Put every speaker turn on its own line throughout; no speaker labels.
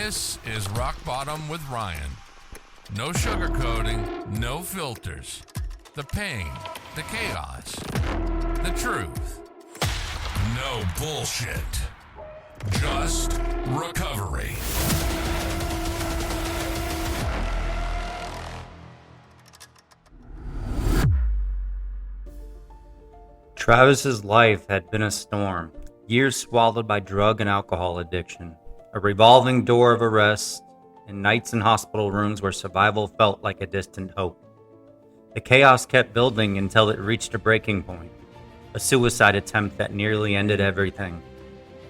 This is Rock Bottom with Ryan. No sugarcoating, no filters. The pain, the chaos, the truth. No bullshit. Just recovery.
Travis's life had been a storm, years swallowed by drug and alcohol addiction, a revolving door of arrests, and nights in hospital rooms where survival felt like a distant hope. The chaos kept building until it reached a breaking point, a suicide attempt that nearly ended everything.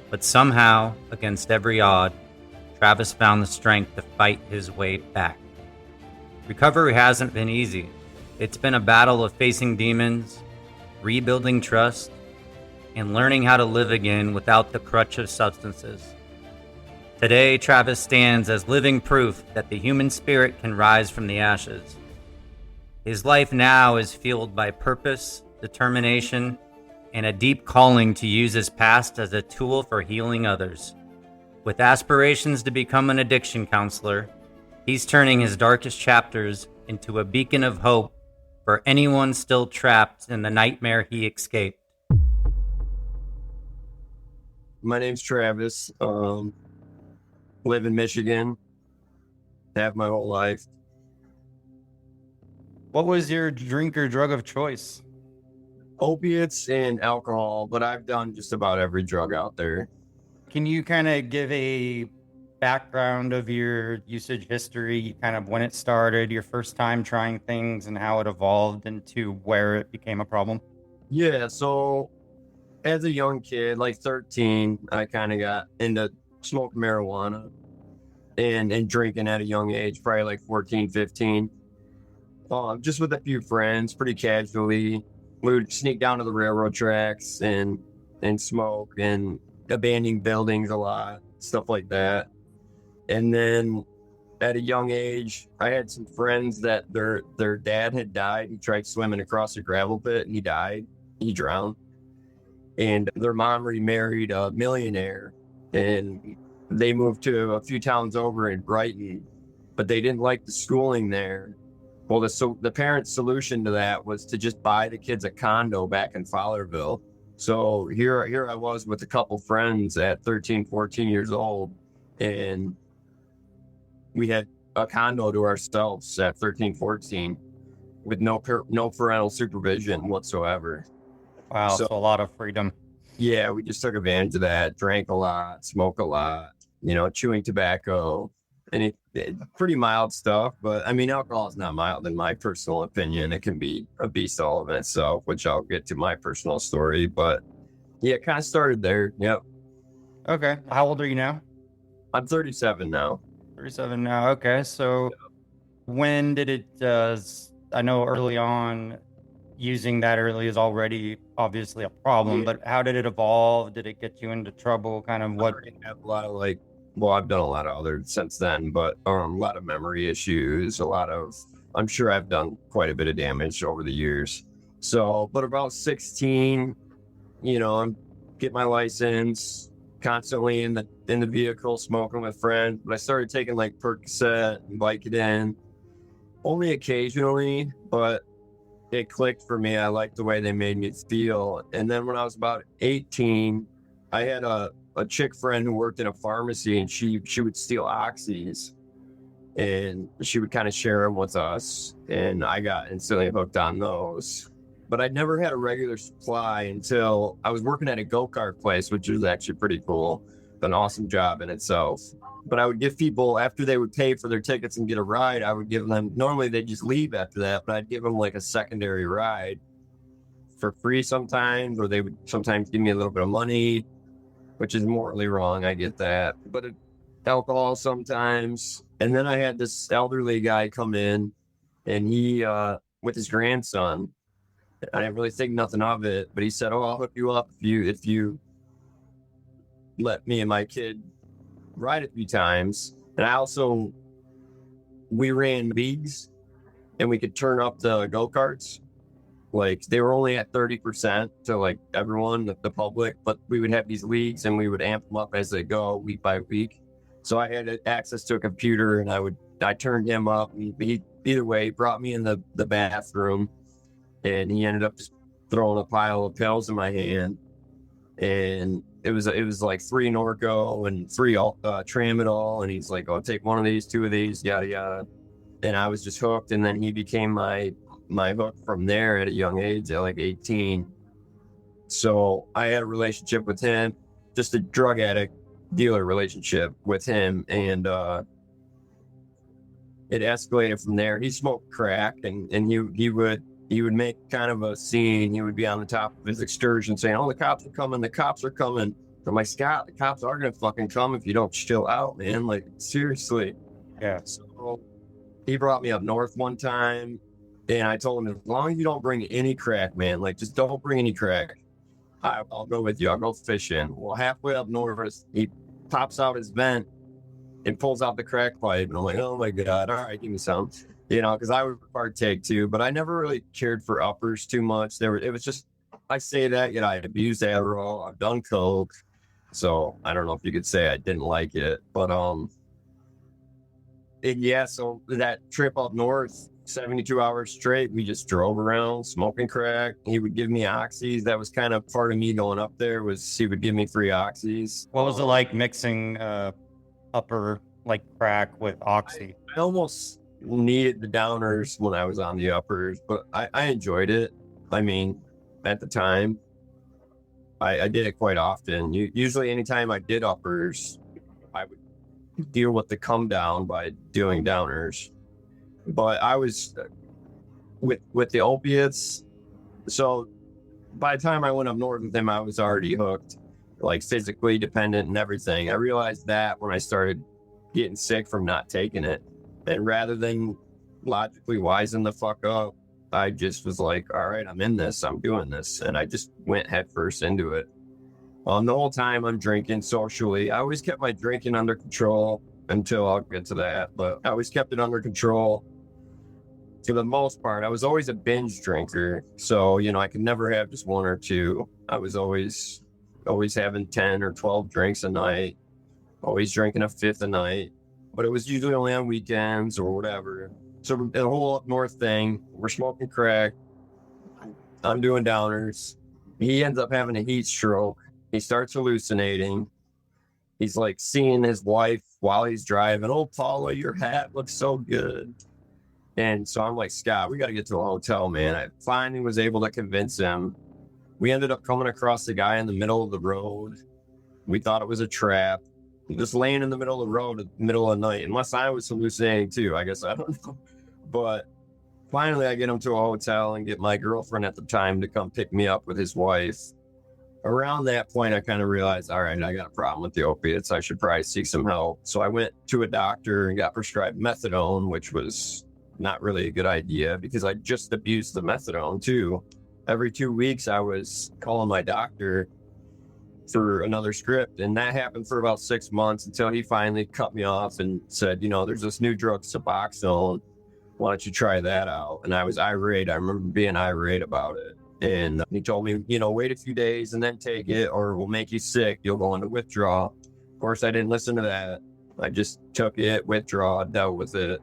But somehow, against every odd, Travis found the strength to fight his way back. Recovery hasn't been easy. It's been a battle of facing demons, rebuilding trust, and learning how to live again without the crutch of substances. Today, Travis stands as living proof that the human spirit can rise from the ashes. His life now is fueled by purpose, determination, and a deep calling to use his past as a tool for healing others. With aspirations to become an addiction counselor, he's turning his darkest chapters into a beacon of hope for anyone still trapped in the nightmare he escaped.
My name's Travis. Live in Michigan. Have my whole life.
What was your drink or drug of choice?
Opiates and alcohol, but I've done just about every drug out there.
Can you kind of give a background of your usage history, kind of when it started, your first time trying things, and how it evolved into where it became a problem?
Yeah, so as a young kid, like 13, I kind of got into smoking marijuana and drinking at a young age, probably like 14, 15. Just with a few friends, pretty casually. We would sneak down to the railroad tracks and smoke and abandoned buildings a lot, stuff like that. And then at a young age, I had some friends that their dad had died. He tried swimming across a gravel pit and he died. He drowned. And their mom remarried a millionaire and they moved to a few towns over in Brighton, but they didn't like the schooling there. Well, the parents' solution to that was to just buy the kids a condo back in Fowlerville. So here I was with a couple friends at 13, 14 years old, and we had a condo to ourselves at 13, 14 with no parental supervision whatsoever.
Wow, so a lot of freedom.
Yeah, we just took advantage of that, drank a lot, smoked a lot, chewing tobacco, and it pretty mild stuff. But I mean, alcohol is not mild in my personal opinion. It can be a beast all of itself, which I'll get to my personal story. But yeah, it kind of started there. Yep.
Okay. How old are you now?
I'm 37 now.
37 now. Okay. So when did it, I know early on, using that early is already obviously a problem,
Yeah.
But how did it evolve? Did it get you into trouble? Kind of what?
I have a lot of I've done a lot of other since then, but a lot of memory issues, I'm sure I've done quite a bit of damage over the years. So, but about 16, I'm getting my license, constantly in the vehicle, smoking with friends. But I started taking like Percocet and Vicodin, only occasionally, but it clicked for me. I liked the way they made me feel. And then when I was about 18, I had a chick friend who worked in a pharmacy, and she would steal oxys and she would kind of share them with us. And I got instantly hooked on those. But I'd never had a regular supply until I was working at a go-kart place, which was actually pretty cool. An awesome job in itself. But I would give people, after they would pay for their tickets and get a ride, I would give them, normally they'd just leave after that, but I'd give them like a secondary ride for free sometimes, or they would sometimes give me a little bit of money, which is morally wrong. I get that. But alcohol sometimes. And then I had this elderly guy come in, and he, with his grandson, I didn't really think nothing of it, but he said, "Oh, I'll hook you up if you let me and my kid ride a few times." And we ran leagues, and we could turn up the go-karts. Like, they were only at 30% to like everyone, the public, but we would have these leagues and we would amp them up as they go week by week. So I had access to a computer, and I turned him up. Either way, he brought me in the bathroom, and he ended up just throwing a pile of pills in my hand. And it was like 3 Norco and 3 Tramadol. And he's like, "Oh, take 1 of these, 2 of these, yada, yada." And I was just hooked. And then he became my hook from there at a young age, at like 18. So I had a relationship with him, just a drug addict dealer relationship with him. And it escalated from there. He smoked crack, and he would make kind of a scene. He would be on the top of his excursion saying, "Oh, the cops are coming, the cops are coming." I'm like, "Scott, the cops are gonna fucking come if you don't chill out, man. Like, seriously."
Yeah.
So he brought me up north one time, and I told him, "As long as you don't bring any crack, man, like, just don't bring any crack, I'll go with you. I'll go fishing." Well, halfway up north, he pops out his vent and pulls out the crack pipe, and I'm like, "Oh my God, all right, give me some." Because I would partake too, but I never really cared for uppers too much. It was just, I say that, I abused Adderall, I've done coke, so I don't know if you could say I didn't like it, but so that trip up north, 72 hours straight, we just drove around smoking crack. He would give me oxys. That was kind of part of me going up there, was he would give me 3 oxys.
What was it like mixing upper like crack with oxy?
I almost needed the downers when I was on the uppers, but I enjoyed it. I mean, at the time, I did it quite often. Usually anytime I did uppers, I would deal with the come down by doing downers. But I was with the opiates. So by the time I went up north with him, I was already hooked, like physically dependent and everything. I realized that when I started getting sick from not taking it. And rather than logically wising the fuck up, I just was like, all right, I'm in this, I'm doing this. And I just went headfirst into it. The whole time I'm drinking socially, I always kept my drinking under control until I'll get to that. But I always kept it under control for the most part. I was always a binge drinker. So, I could never have just 1 or 2. I was always having 10 or 12 drinks a night, always drinking a 5th a night. But it was usually only on weekends or whatever. So the whole up north thing, we're smoking crack, I'm doing downers. He ends up having a heat stroke. He starts hallucinating. He's like seeing his wife while he's driving. "Oh, Paula, your hat looks so good." And so I'm like, "Scott, we got to get to a hotel, man." I finally was able to convince him. We ended up coming across the guy in the middle of the road. We thought it was a trap. Just laying in the middle of the road at the middle of the night, unless I was hallucinating too, I guess, I don't know. But finally I get him to a hotel and get my girlfriend at the time to come pick me up with his wife. Around that point, I kind of realized, all right, I got a problem with the opiates. I should probably seek some help. So I went to a doctor and got prescribed methadone, which was not really a good idea because I just abused the methadone too. Every 2 weeks I was calling my doctor for another script, and that happened for about 6 months until he finally cut me off and said, "There's this new drug, Suboxone. Why don't you try that out?" And I was irate. I remember being irate about it. And he told me, "Wait a few days and then take it, or we'll make you sick. You'll go into withdrawal." Of course, I didn't listen to that. I just took it, withdraw, dealt with it.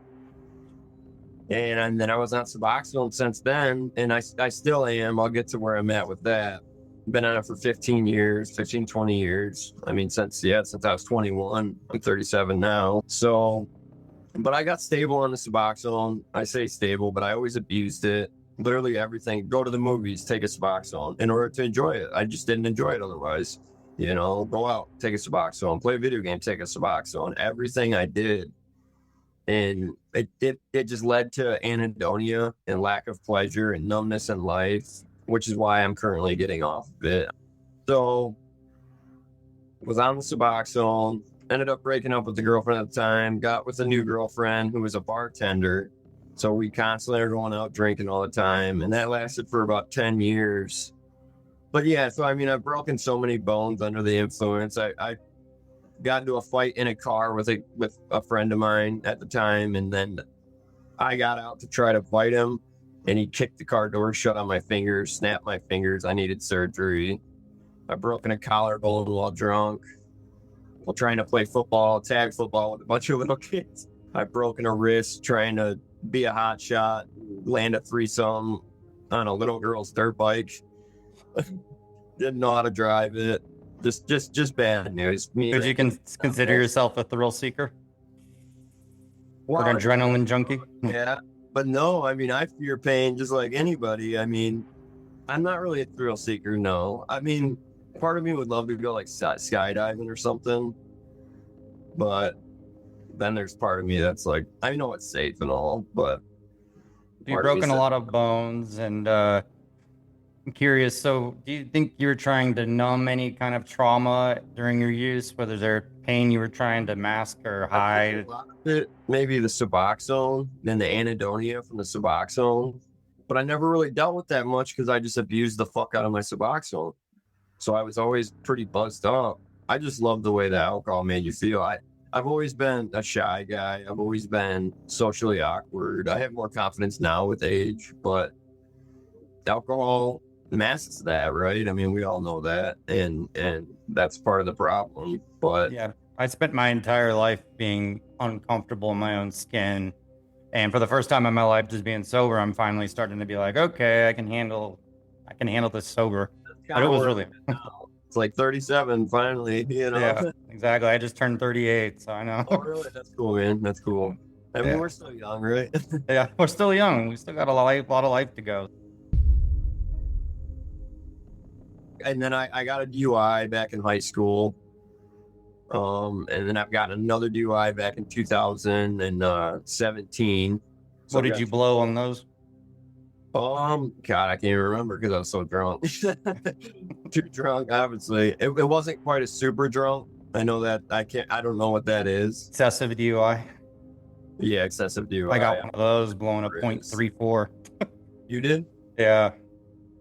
And then I was on Suboxone since then, and I still am. I'll get to where I'm at with that. Been on it for 20 years. I mean, since I was 21. I'm 37 now. So, but I got stable on the Suboxone. I say stable, but I always abused it. Literally everything. Go to the movies, take a Suboxone in order to enjoy it. I just didn't enjoy it otherwise. Go out, take a Suboxone, play a video game, take a Suboxone. Everything I did. And it just led to anhedonia and lack of pleasure and numbness in life, which is why I'm currently getting off of it. So, was on the Suboxone, ended up breaking up with the girlfriend at the time, got with a new girlfriend who was a bartender. So we constantly are going out drinking all the time, and that lasted for about 10 years. But yeah, so I mean, I've broken so many bones under the influence. I got into a fight in a car with a friend of mine at the time, and then I got out to try to fight him, and he kicked the car door shut on my fingers, snapped my fingers. I needed surgery. I broken a collarbone while drunk. while trying to play football, tag football with a bunch of little kids. I've broken a wrist trying to be a hot shot, land a threesome on a little girl's dirt bike. Didn't know how to drive it. Just bad news.
Would you consider yourself a thrill seeker?
Well,
Or an adrenaline junkie?
yeah, but no, I mean, I fear pain just like anybody. I mean, I'm not really a thrill seeker, no. I mean, part of me would love to go like skydiving or something, but then there's part of me that's like, I know it's safe and all, but
You've broken a lot of bones, and I'm curious, so do you think you were trying to numb any kind of trauma during your use? Whether there pain you were trying to mask or hide?
Maybe the Suboxone, then the anhedonia from the Suboxone, but I never really dealt with that much because I just abused the fuck out of my Suboxone. So I was always pretty buzzed up. I just love the way that alcohol made you feel. I've always been a shy guy. I've always been socially awkward. I have more confidence now with age, but alcohol masks that, right? I mean, we all know that, and that's part of the problem. But
Yeah, I spent my entire life being uncomfortable in my own skin, and for the first time in my life, just being sober, I'm finally starting to be like, okay, I can handle this sober. But it was really,
it's like 37 finally, you know.
yeah, exactly. I just turned 38, so I know.
Oh, really? That's cool, man. That's cool. I mean,
Yeah.
we're still young, right?
Yeah, we're still young. We still got a lot of life to go.
And then I got a DUI back in high school. And then I've got another DUI back in 2017. So
What did you blow on those?
God, I can't even remember because I was so drunk. Too drunk, obviously. It wasn't quite a super drunk. I know that I don't know what that is.
Excessive DUI.
Yeah, excessive DUI.
I got one of those blowing a .34.
You did?
Yeah,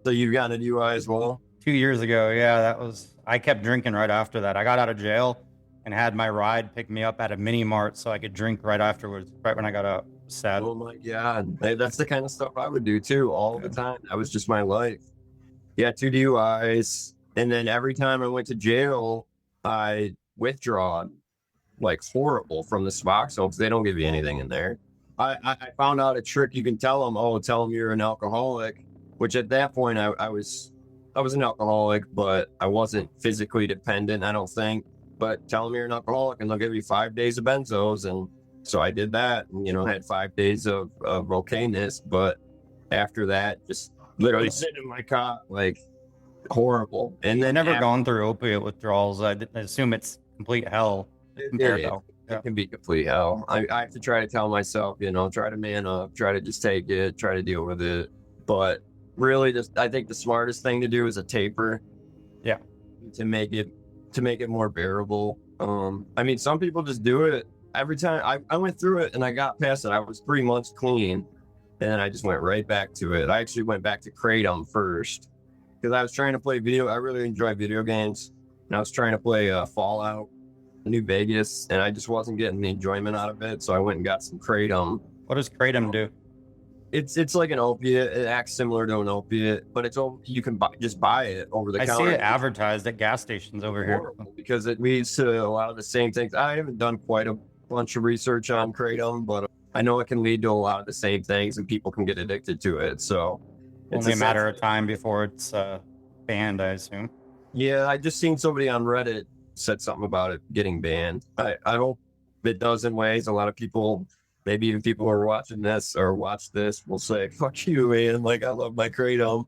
So you've gotten a DUI as well?
2 years ago. Yeah, I kept drinking right after that. I got out of jail and had my ride pick me up at a mini mart so I could drink right afterwards, right when I got out. Sad.
Oh my God. Hey, that's the kind of stuff I would do too, all the time. That was just my life. Yeah, 2 DUIs. And then every time I went to jail, I withdraw like horrible from the Suboxone because they don't give you anything in there. I found out a trick. You can tell them, tell them you're an alcoholic, which at that point I was an alcoholic, but I wasn't physically dependent, I don't think. But tell them you're an alcoholic and they'll give you 5 days of benzos. And so I did that, and, had 5 days of okayness. But after that, just literally sitting in my cot, like horrible. And then
I've never gone through opiate withdrawals. I assume it's complete hell.
It can be complete hell. I have to try to tell myself, try to man up, try to just take it, try to deal with it. But really, I think the smartest thing to do is a taper.
Yeah.
To make it more bearable. I mean, some people just do it. Every time I went through it and I got past it, I was 3 months clean, and then I just went right back to it. I actually went back to Kratom first because I was trying to play I really enjoy video games, and I was trying to play Fallout New Vegas, and I just wasn't getting the enjoyment out of it, so I went and got some Kratom.
What does Kratom do?
It's like an opiate. It acts similar to an opiate, but you can just buy it over the counter.
I see it advertised at gas stations over here.
Because it leads to a lot of the same things. I haven't done quite a bunch of research on Kratom, but I know it can lead to a lot of the same things, and people can get addicted to it. So
It's only a matter of time before it's banned, I assume.
Yeah, I just seen somebody on Reddit said something about it getting banned. I hope it does in ways. A lot of people, maybe even people who are watching this or watch this, will say, fuck you, man. Like, I love my Kratom.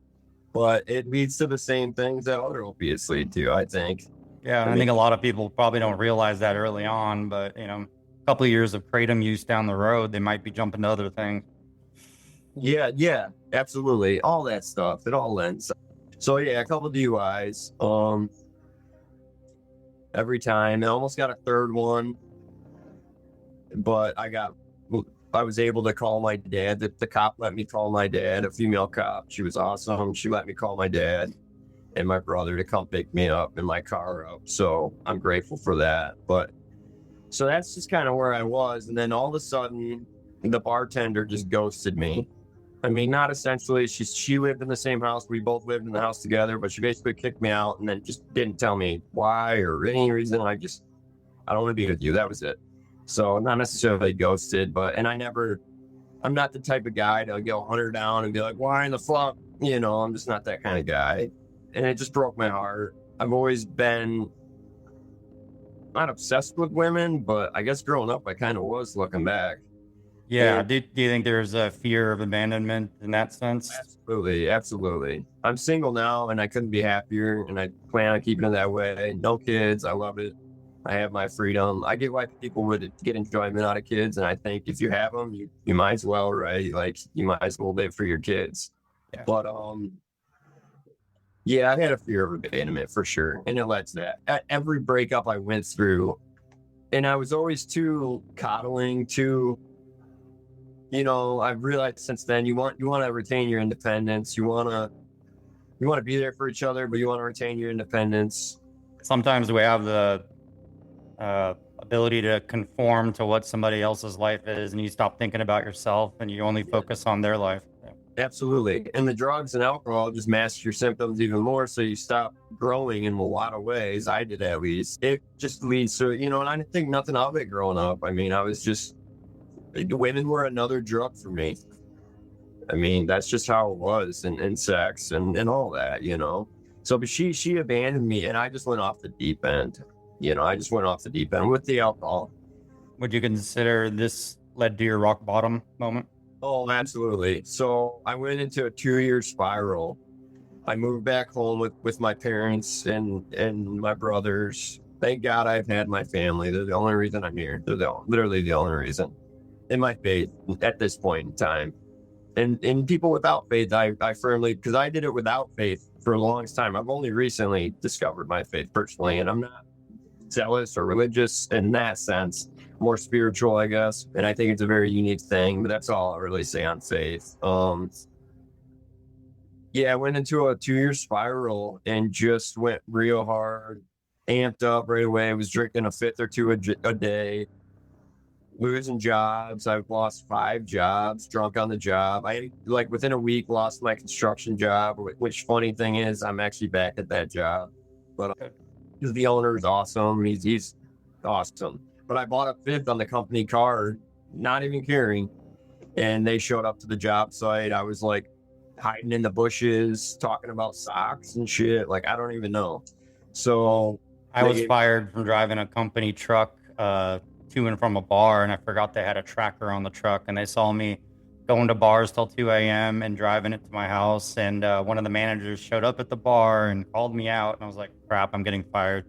But it leads to the same things that other opiates lead to, I think.
Yeah, I think a lot of people probably don't realize that early on, but, a couple of years of Kratom use down the road, they might be jumping to other things.
Yeah, absolutely. All that stuff. It all ends. So, yeah, a couple of DUIs. Every time. I almost got a third one. But I was able to call my dad. The cop let me call my dad, a female cop. She was awesome. She let me call my dad and my brother to come pick me up in my car up. So I'm grateful for that. But so that's just kind of where I was. And then all of a sudden, the bartender just ghosted me. I mean, not essentially. She lived in the same house. We both lived in the house together, but she basically kicked me out and then just didn't tell me why or any reason. I don't want to be with you. That was it. So not necessarily ghosted, and I'm not the type of guy to go hunt her down and be like, why in the fuck? You know, I'm just not that kind of guy. And it just broke my heart. I've always been not obsessed with women, but I guess growing up, I kind of was looking back.
Yeah.
And
Do you think there's a fear of abandonment in that sense?
absolutely, absolutely. I'm single now and I couldn't be happier, and I plan on keeping it that way. No kids. I love it. I have my freedom. I get why people would get enjoyment out of kids, and I think if you have them, you might as well, right? Like you might as well live for your kids.
Yeah.
But yeah, I had a fear of abandonment for sure, and it led to that. At every breakup I went through, and I was always too coddling, too. You know, I've realized since then you want to retain your independence. You want to be there for each other, but you want to retain your independence.
Sometimes we have the ability to conform to what somebody else's life is, and you stop thinking about yourself and you only focus on their life.
Absolutely. And the drugs and alcohol just mask your symptoms even more. So you stop growing in a lot of ways. I did, at least. It just leads to, you know, and I didn't think nothing of it growing up. I mean, women were another drug for me. I mean, that's just how it was, and sex and all that, you know. So, but she abandoned me, and I just went off the deep end. You know, I just went off the deep end with the alcohol.
Would you consider this led to your rock bottom moment?
Oh, absolutely. So I went into a 2-year spiral. I moved back home with my parents and my brothers. Thank God I've had my family. They're the only reason I'm here. They're literally the only reason. In my faith at this point in time. And people without faith, I firmly, because I did it without faith for a long time. I've only recently discovered my faith personally, and I'm not zealous or religious in that sense. More spiritual, I guess. And I think it's a very unique thing, but that's all I'll really say on faith. Yeah, I went into a 2-year spiral and just went real hard, amped up right away. I was drinking a fifth or two a day, losing jobs. I've lost 5 jobs, drunk on the job. I, like, within a week, lost my construction job, which funny thing is, I'm actually back at that job. But the owner is awesome. He's awesome. But I bought a fifth on the company card, not even caring. And they showed up to the job site. I was like hiding in the bushes, talking about socks and shit. Like, I don't even know. So
I was fired from driving a company truck to and from a bar, and I forgot they had a tracker on the truck, and they saw me going to bars till 2 a.m. and driving it to my house. And one of the managers showed up at the bar and called me out, and I was like, crap, I'm getting fired.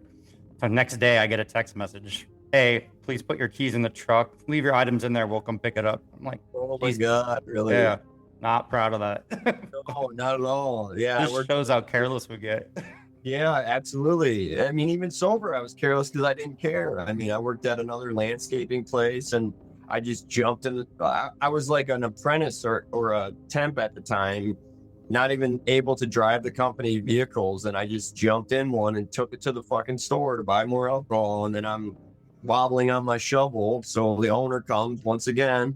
So next day I get a text message. Hey, please put your keys in the truck. Leave your items in there. We'll come pick it up. I'm like,
oh my God, really?
Yeah, not proud of that.
No, not at all. Yeah.
It shows how careless we get.
Yeah, absolutely. I mean, even sober, I was careless because I didn't care. I mean, I worked at another landscaping place and I just jumped in. I was like an apprentice or a temp at the time, not even able to drive the company vehicles. And I just jumped in one and took it to the fucking store to buy more alcohol. And then I'm wobbling on my shovel. So the owner comes once again,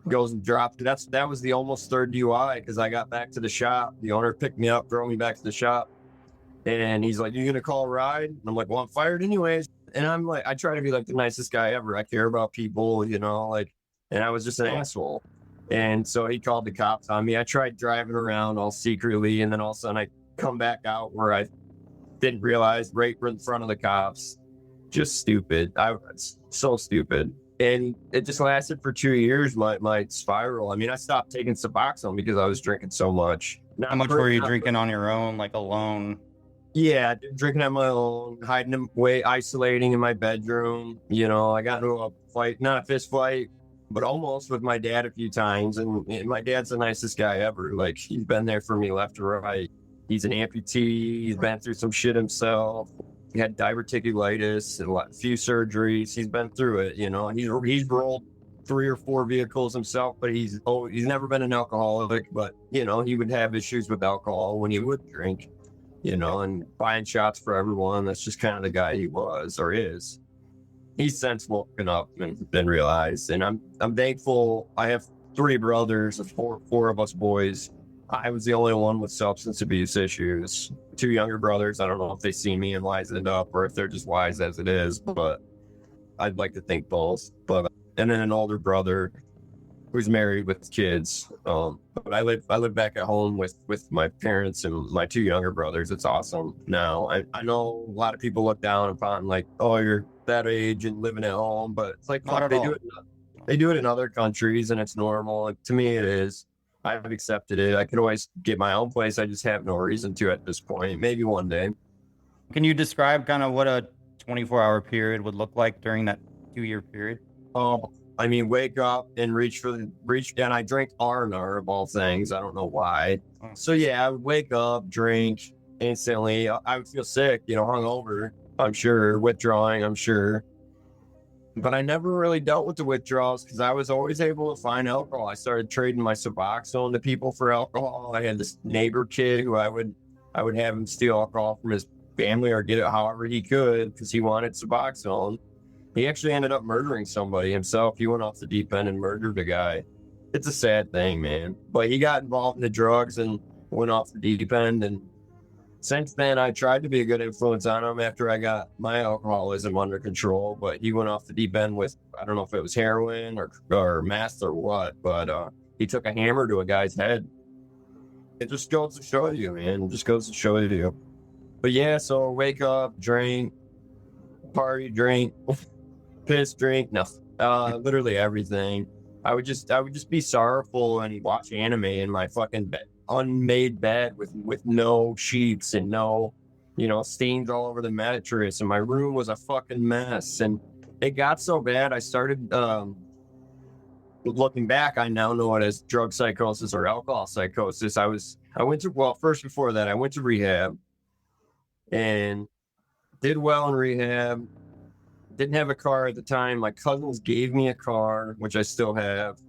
goes and dropped it. That was the almost third DUI because I got back to the shop. The owner picked me up, drove me back to the shop. And he's like, you going to call a ride? And I'm like, well, I'm fired anyways. And I'm like, I try to be like the nicest guy ever. I care about people, you know, like, and I was just an asshole. And so he called the cops on me. I tried driving around all secretly. And then all of a sudden I come back out where I didn't realize right in front of the cops. Just stupid. I was so stupid. And it just lasted for 2 years, my spiral. I mean, I stopped taking Suboxone because I was drinking so much.
How much were you drinking on your own, like alone?
Yeah, drinking on my own, hiding away, isolating in my bedroom. You know, I got into a fight, not a fist fight, but almost with my dad a few times. And my dad's the nicest guy ever. Like, he's been there for me left to right. He's an amputee. He's been through some shit himself. He had diverticulitis and a few surgeries. He's been through it, you know. And he's rolled 3 or 4 vehicles himself, but he's never been an alcoholic. But, you know, he would have issues with alcohol when he would drink. You know, and buying shots for everyone. That's just kind of the guy he was or is. He's since woken up and been realized. And I'm thankful. I have 3 brothers, four of us boys. I was the only one with substance abuse issues. 2 younger brothers. I don't know if they see me and wise it up or if they're just wise as it is. But I'd like to think both, but and then an older brother who's married with kids. But I live back at home with my parents and my two younger brothers. It's awesome. Now I know a lot of people look down upon like, oh, you're that age and living at home, but it's like, fuck, they do it in other countries and it's normal. And to me, it is. I've accepted it. I could always get my own place. I just have no reason to at this point. Maybe one day.
Can you describe kind of what a 24-hour period would look like during that 2-year period?
I mean, wake up and reach, and I drink R&R of all things. I don't know why. So yeah, I would wake up, drink instantly. I would feel sick, hungover, I'm sure, withdrawing, I'm sure. But I never really dealt with the withdrawals because I was always able to find alcohol. I started trading my Suboxone to people for alcohol. I had this neighbor kid who I would have him steal alcohol from his family or get it however he could because he wanted Suboxone. He actually ended up murdering somebody himself. He went off the deep end and murdered a guy. It's a sad thing, man. But he got involved in the drugs and went off the deep end. And since then, I tried to be a good influence on him after I got my alcoholism under control. But he went off the deep end with, I don't know if it was heroin or meth or what, but he took a hammer to a guy's head. It just goes to show you, man. It just goes to show you. But yeah, so wake up, drink, party, drink, piss, drink, literally everything. I would just be sorrowful and watch anime in my fucking unmade bed with no sheets and no, stains all over the mattress, and my room was a fucking mess. And it got so bad, I started looking back, I now know it as drug psychosis or alcohol psychosis. First before that, I went to rehab and did well in rehab. Didn't have a car at the time. My cousins gave me a car, which I still have.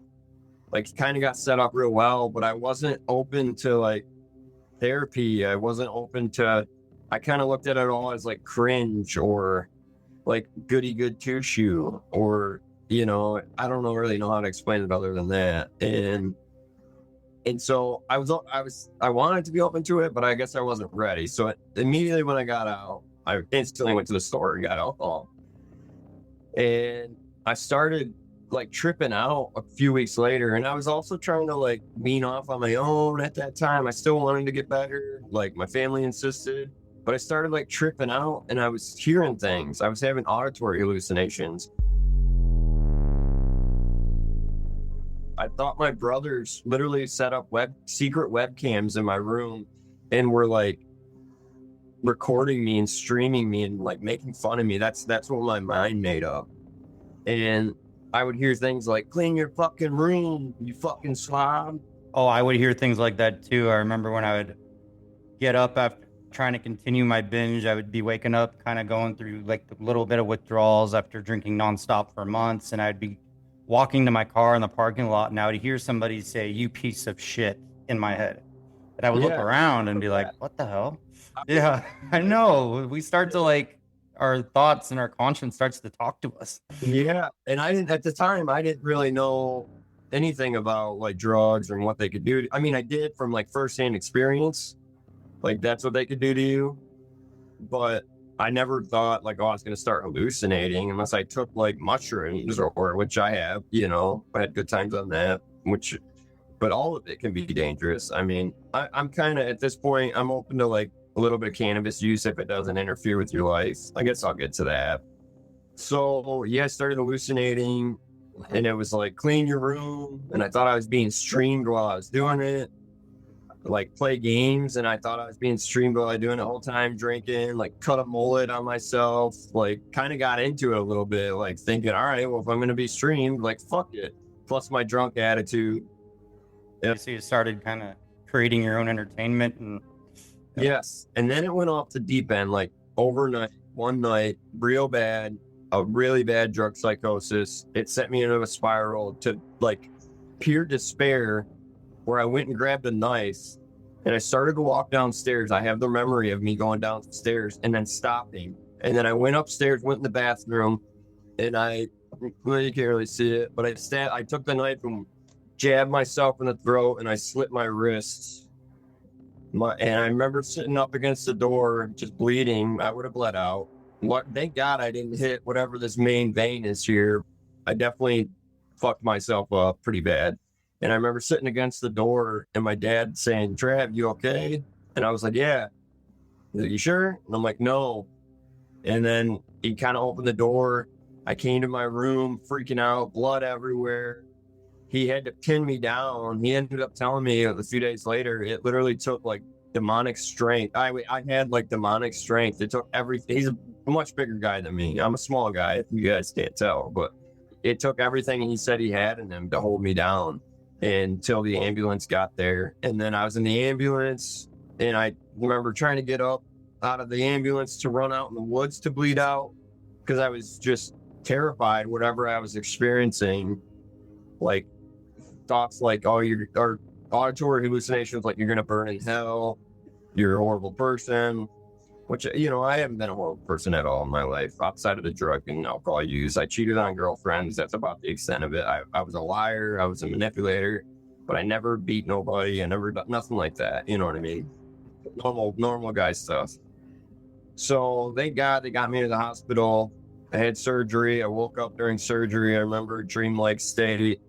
Like, kind of got set up real well, but I wasn't open to like therapy. I wasn't open to, I kind of looked at it all as like cringe or like goody good two shoe or, I don't really know how to explain it other than that. And so I wanted to be open to it, but I guess I wasn't ready. So immediately when I got out, I instantly went to the store and got alcohol. And I started like tripping out a few weeks later. And I was also trying to like wean off on my own at that time. I still wanted to get better. Like my family insisted, but I started like tripping out and I was hearing things. I was having auditory hallucinations. I thought my brothers literally set up secret webcams in my room and were like recording me and streaming me and like making fun of me. That's what my mind made up. And I would hear things like, clean your fucking room, you fucking slob.
Oh, I would hear things like that too. I remember when I would get up after trying to continue my binge, I would be waking up kind of going through like a little bit of withdrawals after drinking nonstop for months. And I'd be walking to my car in the parking lot and I would hear somebody say, you piece of shit, in my head. And I would look around and be like, what the hell? Yeah, I know. We start to like, our thoughts and our conscience starts to talk to us.
Yeah. And at the time, I didn't really know anything about like drugs and what they could do. I mean, I did from like firsthand experience, like that's what they could do to you. But I never thought like, I was going to start hallucinating unless I took like mushrooms or which I have, I had good times on that, but all of it can be dangerous. I mean, I'm kind of at this point, I'm open to like a little bit of cannabis use if it doesn't interfere with your life. I guess I'll get to that. So yeah, I started hallucinating and it was like, clean your room. And I thought I was being streamed while I was doing it. Like play games and I thought I was being streamed while I was doing it the whole time, drinking, like cut a mullet on myself, like kind of got into it a little bit, like thinking, all right, well, if I'm going to be streamed, like fuck it. Plus my drunk attitude.
Yep. So you started kind of creating your own entertainment. And
yes. And then it went off the deep end, like overnight, one night, real bad, a really bad drug psychosis. It sent me into a spiral to like pure despair where I went and grabbed a knife and I started to walk downstairs. I have the memory of me going downstairs and then stopping. And then I went upstairs, went in the bathroom, and you can't really see it, but I took the knife and jabbed myself in the throat and I slit my wrists. And I remember sitting up against the door, just bleeding. I would have bled out. Thank God I didn't hit whatever this main vein is here. I definitely fucked myself up pretty bad. And I remember sitting against the door and my dad saying, Trav, you okay? And I was like, yeah. He's like, you sure? And I'm like, no. And then he kind of opened the door. I came to my room, freaking out, blood everywhere. He had to pin me down. He ended up telling me a few days later, it literally took like demonic strength. I had like demonic strength. It took everything. He's a much bigger guy than me. I'm a small guy, if you guys can't tell, but it took everything he said he had in him to hold me down until the ambulance got there. And then I was in the ambulance, and I remember trying to get up out of the ambulance to run out in the woods to bleed out because I was just terrified. Whatever I was experiencing, like thoughts like, oh, or auditory hallucinations, like you're gonna burn in hell, you're a horrible person. Which, you know, I haven't been a horrible person at all in my life outside of the drug and alcohol use. I cheated on girlfriends. That's about the extent of it. I was a liar. I was a manipulator, but I never beat nobody. I never done nothing like that. You know what I mean? Normal guy stuff. So thank God they got me to the hospital. I had surgery. I woke up during surgery. I remember dreamlike state.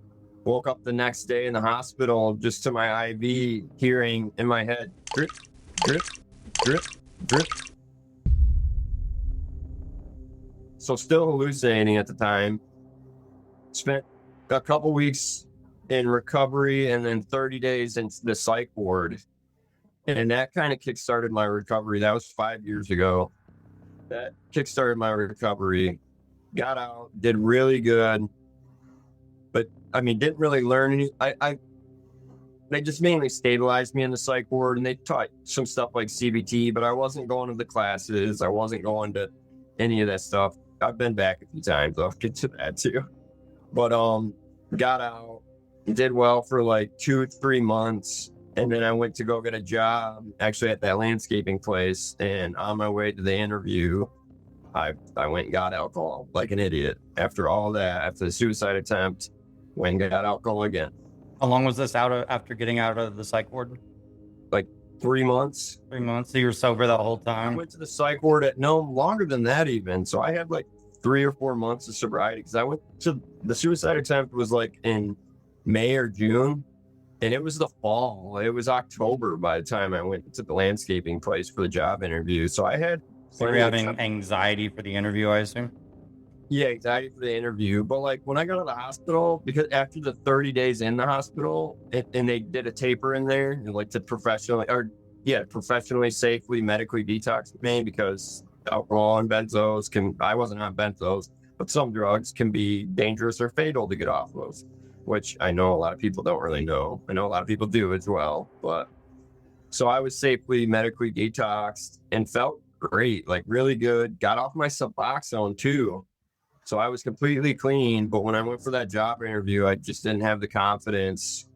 Woke up the next day in the hospital just to my IV hearing in my head, drip, drip, drip, drip. So still hallucinating at the time. Spent a couple weeks in recovery and then 30 days in the psych ward. And that kind of kickstarted my recovery. That was 5 years ago. That kickstarted my recovery. Got out, did really good. But I mean, didn't really learn any. They just mainly stabilized me in the psych ward, and they taught some stuff like CBT, but I wasn't going to the classes. I wasn't going to any of that stuff. I've been back a few times. I'll get to that too. But got out, did well for like 2-3 months, and then I went to go get a job actually at that landscaping place. And on my way to the interview, I went and got alcohol like an idiot. After all that, after the suicide attempt, went and got alcohol again.
How long was this after getting out of the psych ward?
Like 3 months.
3 months. So you were sober that whole
I
time?
went to the psych ward at no longer than that even. So I had like 3 or 4 months of sobriety because I went to the suicide attempt was like in May or June, and it was the fall. It was October by the time I went to the landscaping place for the job interview. So I had.
So you were having anxiety for the interview, I assume?
Yeah, anxiety for the interview. But like when I got to the hospital, because after the 30 days in the hospital, and they did a taper in there, and like to professionally, safely, medically detox me because alcohol and benzos I wasn't on benzos, but some drugs can be dangerous or fatal to get off of, which I know a lot of people don't really know. I know a lot of people do as well. But so I was safely medically detoxed and felt great, like really good. Got off my Suboxone too. So I was completely clean, but when I went for that job interview, I just didn't have the confidence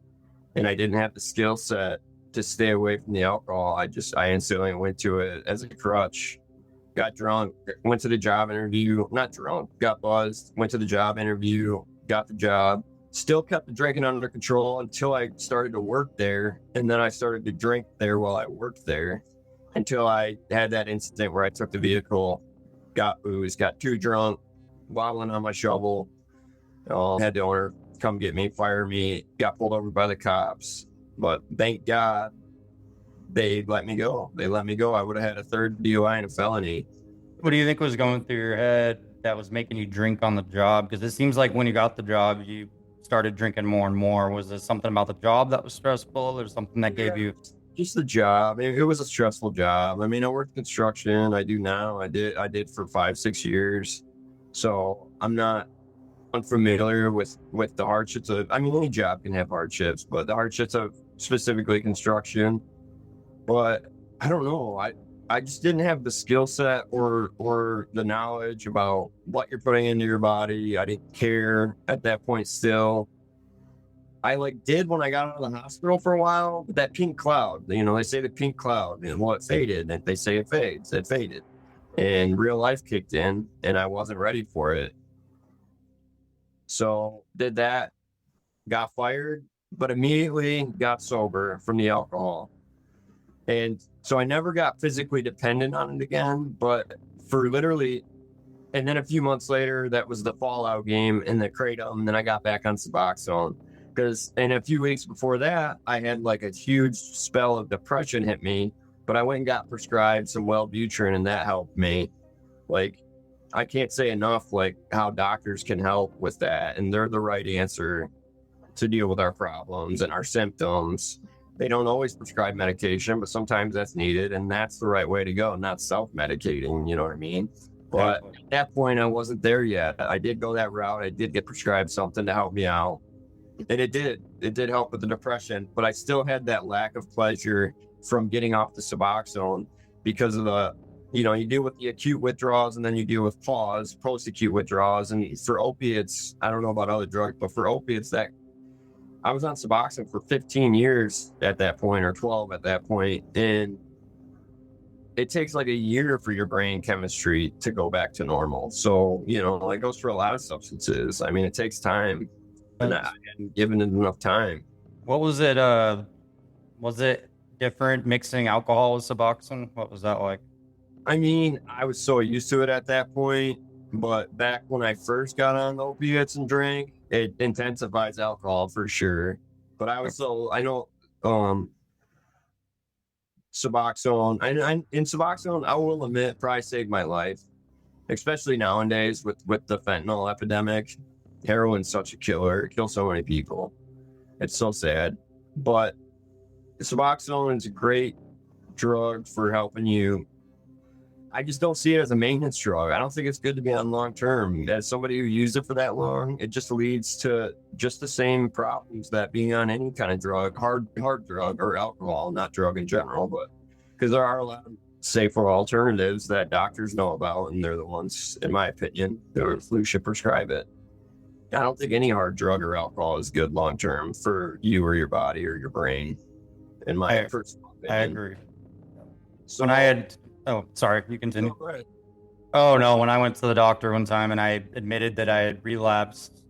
and I didn't have the skill set to stay away from the alcohol. I instantly went to it as a crutch, got drunk, went to the job interview, not drunk, got buzzed, went to the job interview, got the job, still kept the drinking under control until I started to work there. And then I started to drink there while I worked there until I had that incident where I took the vehicle, got booze, got too drunk, wobbling on my shovel. Had the owner come get me, fire me, got pulled over by the cops. But thank God they let me go. I would have had a third DUI and a felony.
What do you think was going through your head that was making you drink on the job? Because it seems like when you got the job, you started drinking more and more. Was there something about the job that was stressful or something that gave you...
Just the job. It was a stressful job. I mean, I worked construction. I do now. I did for 5-6 years. So I'm not unfamiliar with the hardships of, I mean, any job can have hardships, but the hardships of specifically construction. But I don't know. I just didn't have the skill set or the knowledge about what you're putting into your body. I didn't care at that point still. I did when I got out of the hospital for a while, but that pink cloud, they say the pink cloud, and it faded, and they say it fades, it faded. And real life kicked in, and I wasn't ready for it. So did that, got fired, but immediately got sober from the alcohol. And so I never got physically dependent on it again, but for literally And then a few months later, that was the Fallout game and the Kratom. And then I got back on Suboxone and a few weeks before that, I had like a huge spell of depression hit me, but I went and got prescribed some Wellbutrin and that helped me. Like, I can't say enough, like how doctors can help with that. And they're the right answer to deal with our problems and our symptoms. They don't always prescribe medication, but sometimes that's needed. And that's the right way to go, not self-medicating. You know what I mean? But at that point, I wasn't there yet. I did go that route. I did get prescribed something to help me out. And it did help with the depression, but I still had that lack of pleasure from getting off the Suboxone because of you deal with the acute withdrawals and then you deal with post-acute withdrawals. And for opiates, I don't know about other drugs, but for opiates, that I was on Suboxone for 15 years at that point, or 12 at that point. And it takes like a year for your brain chemistry to go back to normal. So, it goes for a lot of substances. I mean, it takes time. And I hadn't given it enough time.
What was it? Was it different mixing alcohol with Suboxone? What was that like?
I mean, I was so used to it at that point, but back when I first got on opiates and drank, it intensifies alcohol for sure. But I know Suboxone, and in Suboxone, I will admit, probably saved my life, especially nowadays with the fentanyl epidemic. Heroin's such a killer. It kills so many people. It's so sad. But Suboxone is a great drug for helping you. I just don't see it as a maintenance drug. I don't think it's good to be on long term. As somebody who used it for that long, it just leads to just the same problems that being on any kind of drug, hard drug or alcohol, not drug in general, but because there are a lot of safer alternatives that doctors know about, and they're the ones, in my opinion, who should prescribe it. I don't think any hard drug or alcohol is good long term for you or your body or your brain. In my personal opinion.
I agree.
So
sorry, you continue.
Go ahead.
Oh no, when I went to the doctor one time and I admitted that I had relapsed,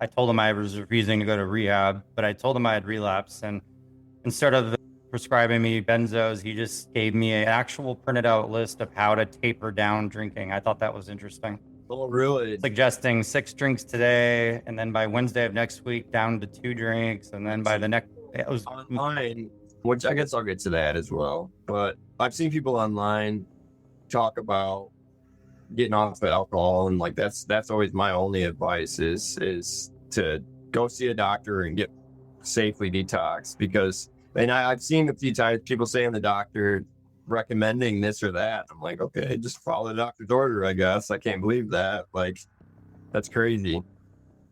I told him I was refusing to go to rehab, but I told him I had relapsed, and instead of prescribing me benzos, he just gave me an actual printed out list of how to taper down drinking. I thought that was interesting.
Oh, really?
Suggesting 6 drinks today, and then by Wednesday of next week down to 2 drinks, and then by the next, it was
online, which I guess I'll get to that as well. But I've seen people online talk about getting off of alcohol, and like that's always my only advice is to go see a doctor and get safely detoxed. Because, and I've seen a few times people saying the doctor recommending this or that. I'm like, okay, just follow the doctor's order, I guess. I can't believe that. Like, that's crazy.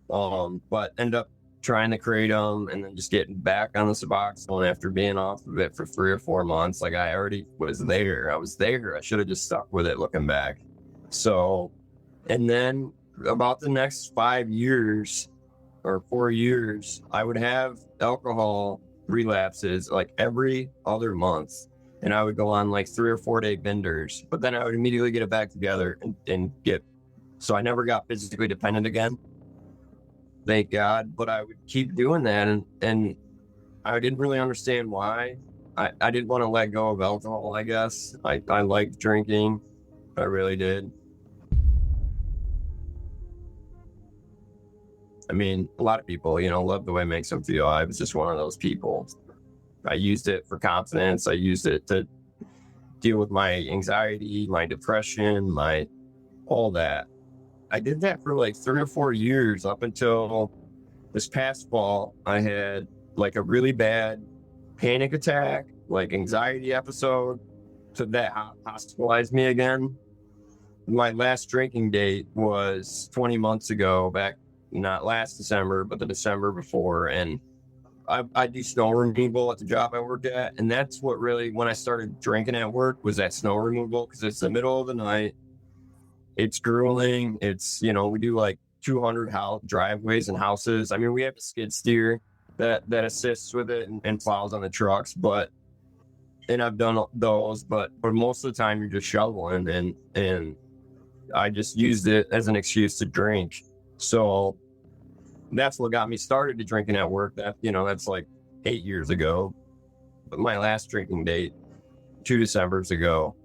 But end up trying the Kratom and then just getting back on the Suboxone after being off of it for 3 or 4 months. Like, I already was there. I was there. I should have just stuck with it looking back. So, and then about the next 5 years or 4 years, I would have alcohol relapses like every other month. And I would go on like 3 or 4 day benders, but then I would immediately get it back together and so I never got physically dependent again. Thank God. But I would keep doing that. And I didn't really understand why. I didn't want to let go of alcohol, I guess. I liked drinking. I really did. I mean, a lot of people, love the way it makes them feel. I was just one of those people. I used it for confidence. I used it to deal with my anxiety, my depression, all that. I did that for like 3 or 4 years up until this past fall. I had like a really bad panic attack, like anxiety episode. So that hospitalized me again. My last drinking date was 20 months ago, back not last December, but the December before. And I do snow removal at the job I work at. And that's what really, when I started drinking at work, was that snow removal, because it's the middle of the night. It's grueling. It's, we do like 200 driveways and houses. I mean, we have a skid steer that assists with it and plows on the trucks, and I've done those, but most of the time you're just shoveling, and I just used it as an excuse to drink. So that's what got me started to drinking at work. That's like 8 years ago. But my last drinking date, 2 Decembers ago,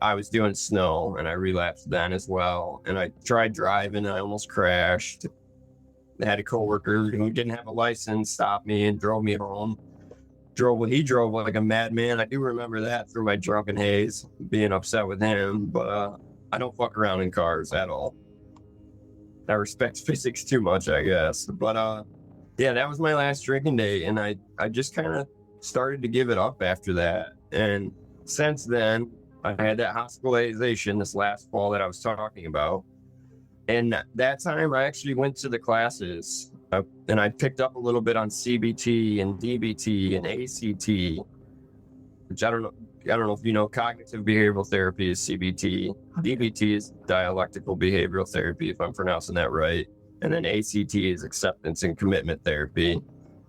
I was doing snow and I relapsed then as well. And I tried driving and I almost crashed. I had a coworker who didn't have a license stop me and drove me home. He drove like a madman. I do remember that through my drunken haze, being upset with him. But I don't fuck around in cars at all. I respect physics too much, I guess. But yeah, that was my last drinking day, and I just kind of started to give it up after that. And since then, I had that hospitalization this last fall that I was talking about. And that time I actually went to the classes and I picked up a little bit on CBT and DBT and ACT, which I don't know if you know, cognitive behavioral therapy is CBT. DBT is dialectical behavioral therapy, if I'm pronouncing that right. And then ACT is acceptance and commitment therapy.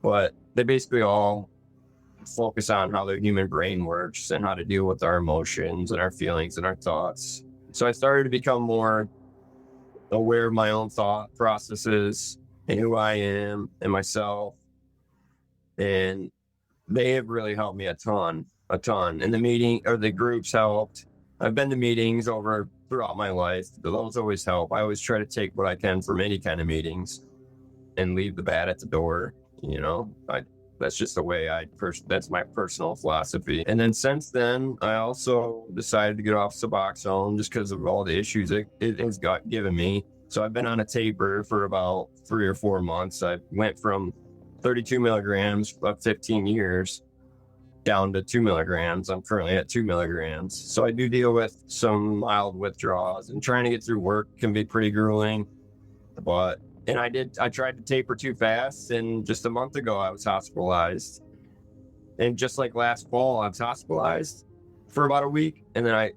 But they basically all focus on how the human brain works and how to deal with our emotions and our feelings and our thoughts. So I started to become more aware of my own thought processes and who I am and myself. And they have really helped me a ton. And the meeting or the groups helped. I've been to meetings throughout my life. Those always help. I always try to take what I can from any kind of meetings and leave the bad at the door. You know, that's just the way that's my personal philosophy. And then since then, I also decided to get off Suboxone just because of all the issues it has given me. So I've been on a taper for about 3 or 4 months. I went from 32 milligrams of 15 years down to 2 milligrams. I'm currently at 2 milligrams. So I do deal with some mild withdrawals, and trying to get through work can be pretty grueling. I tried to taper too fast, and just a month ago I was hospitalized. And just like last fall, I was hospitalized for about a week and then I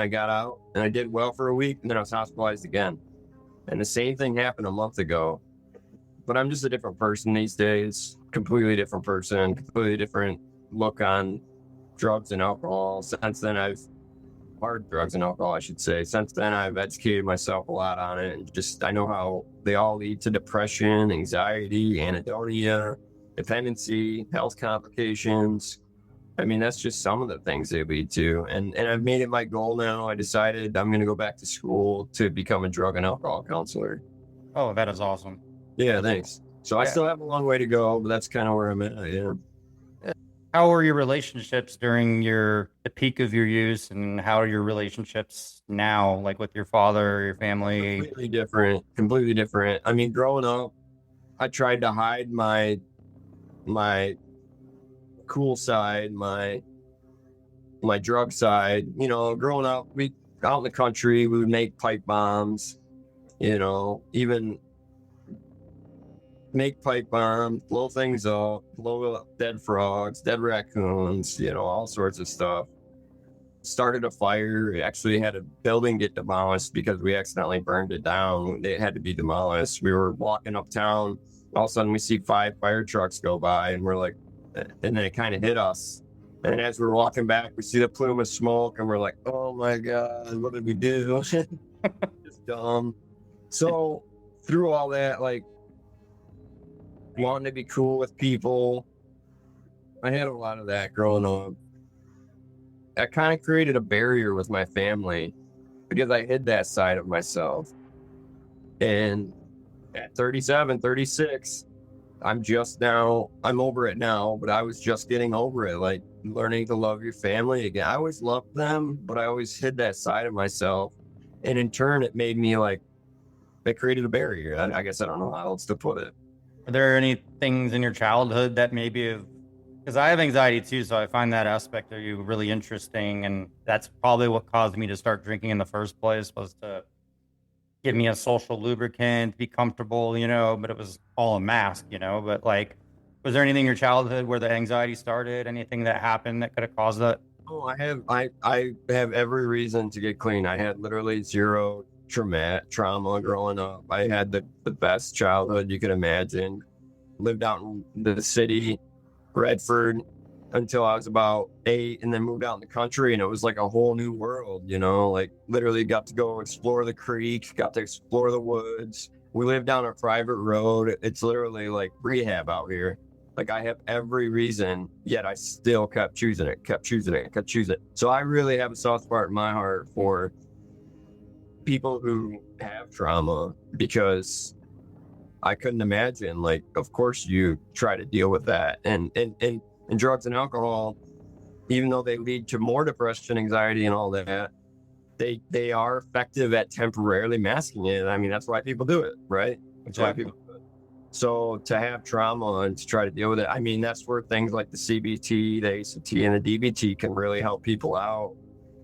got out, and I did well for a week, and then I was hospitalized again. And the same thing happened a month ago. But I'm just a different person these days. Completely different person, completely different look on drugs and alcohol. Hard drugs and alcohol, I should say. Since then, I've educated myself a lot on it. And I know how they all lead to depression, anxiety, anhedonia, dependency, health complications. I mean, that's just some of the things they lead to. And I've made it my goal now. I decided I'm going to go back to school to become a drug and alcohol counselor.
Oh, that is awesome.
Yeah, thanks. So I still have a long way to go, but that's kind of where I'm at. Yeah.
How were your relationships during the peak of your use, and how are your relationships now, like with your father or your family?
Completely different. I mean, growing up, I tried to hide my cool side, my drug side. You know, growing up, out in the country, we would make pipe bombs, you know, even make pipe bombs, blow things up, blow up dead frogs, dead raccoons, you know, all sorts of stuff. Started a fire, actually had a building get demolished because we accidentally burned it down. It had to be demolished. We were walking uptown, all of a sudden we see 5 fire trucks go by, and we're like, and then it kind of hit us. And as we're walking back, we see the plume of smoke, and we're like, oh my God, what did we do? Just dumb. So through all that, like, wanting to be cool with people, I had a lot of that growing up. I kind of created a barrier with my family because I hid that side of myself. And at 37, 36, I'm over it now, but I was just getting over it, like learning to love your family again. I always loved them, but I always hid that side of myself. And in turn, it made me it created a barrier. I guess I don't know how else to put it.
Are there any things in your childhood that maybe because I have anxiety too, so I find that aspect of you really interesting, and that's probably what caused me to start drinking in the first place, was to give me a social lubricant, be comfortable, you know, but it was all a mask, you know. But like, was there anything in your childhood where the anxiety started? Anything that happened that could have caused that?
Oh, I have every reason to get clean. I had literally zero trauma growing up. I had the best childhood you could imagine. Lived out in the city, Redford, until I was about 8, and then moved out in the country, and it was like a whole new world, you know, like literally got to go explore the creek, got to explore the woods. We lived down a private road. It's literally like rehab out here. Like I have every reason, yet I still kept choosing it. So I really have a soft spot in my heart for people who have trauma, because I couldn't imagine, like, of course you try to deal with that. And drugs and alcohol, even though they lead to more depression, anxiety, and all that, they are effective at temporarily masking it. I mean, that's why people do it, right? That's why people do it. So to have trauma and to try to deal with it, I mean, that's where things like the CBT, the ACT, and the DBT can really help people out.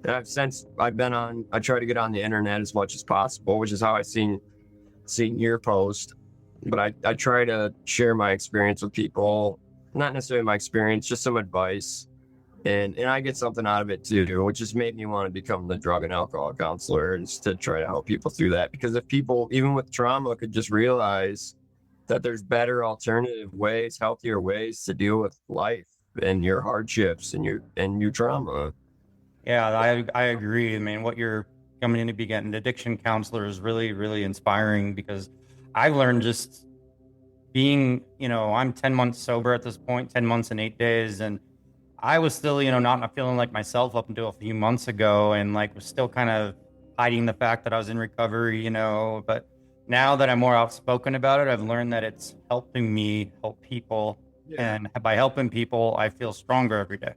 And I try to get on the internet as much as possible, which is how I seen your post. But I try to share my experience with people, not necessarily my experience, just some advice. And I get something out of it too, which just made me want to become the drug and alcohol counselor, and to try to help people through that. Because if people, even with trauma, could just realize that there's better alternative ways, healthier ways to deal with life and your hardships and your trauma.
Yeah, I agree. I mean, what you're coming in to be an addiction counselor is really, really inspiring, because I've learned just being, I'm 10 months sober at this point, 10 months and 8 days. And I was still, not feeling like myself up until a few months ago, and like was still kind of hiding the fact that I was in recovery, but now that I'm more outspoken about it, I've learned that it's helping me help people. Yeah. And by helping people, I feel stronger every day.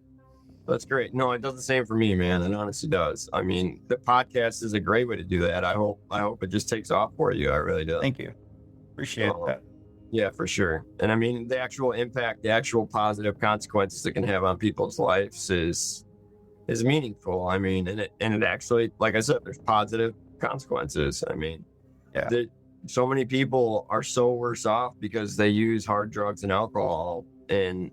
That's great. No, it does the same for me, man. It honestly does. I mean, the podcast is a great way to do that. I hope it just takes off for you. I really do.
Thank you. Appreciate that.
Yeah, for sure. And I mean, the actual impact, the actual positive consequences it can have on people's lives is meaningful. I mean, and it actually, like I said, there's positive consequences. I mean, yeah. So many people are so worse off because they use hard drugs and alcohol, and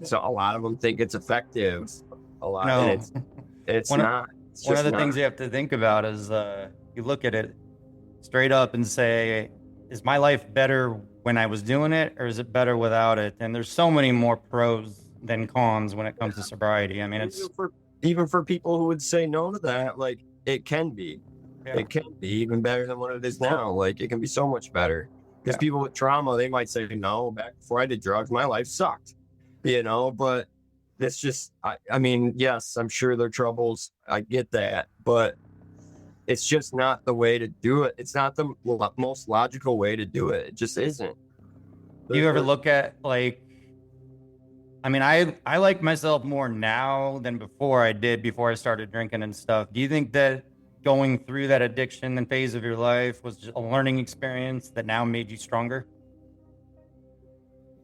so a lot of them think it's effective. A lot, no. And it's not.
One of the things you have to think about is you look at it straight up and say, is my life better when I was doing it, or is it better without it? And there's so many more pros than cons when it comes to sobriety. I mean, it's
even for people who would say no to that, like it can be. Yeah. It can be even better than what it is now. Like it can be so much better, because people with trauma, they might say, no, back before I did drugs, my life sucked, but it's just, I mean, yes, I'm sure there are troubles. I get that, but it's just not the way to do it. It's not the most logical way to do it. It just isn't.
Do you ever look at I like myself more now than before I started drinking and stuff. Do you think that going through that addiction and phase of your life was just a learning experience that now made you stronger?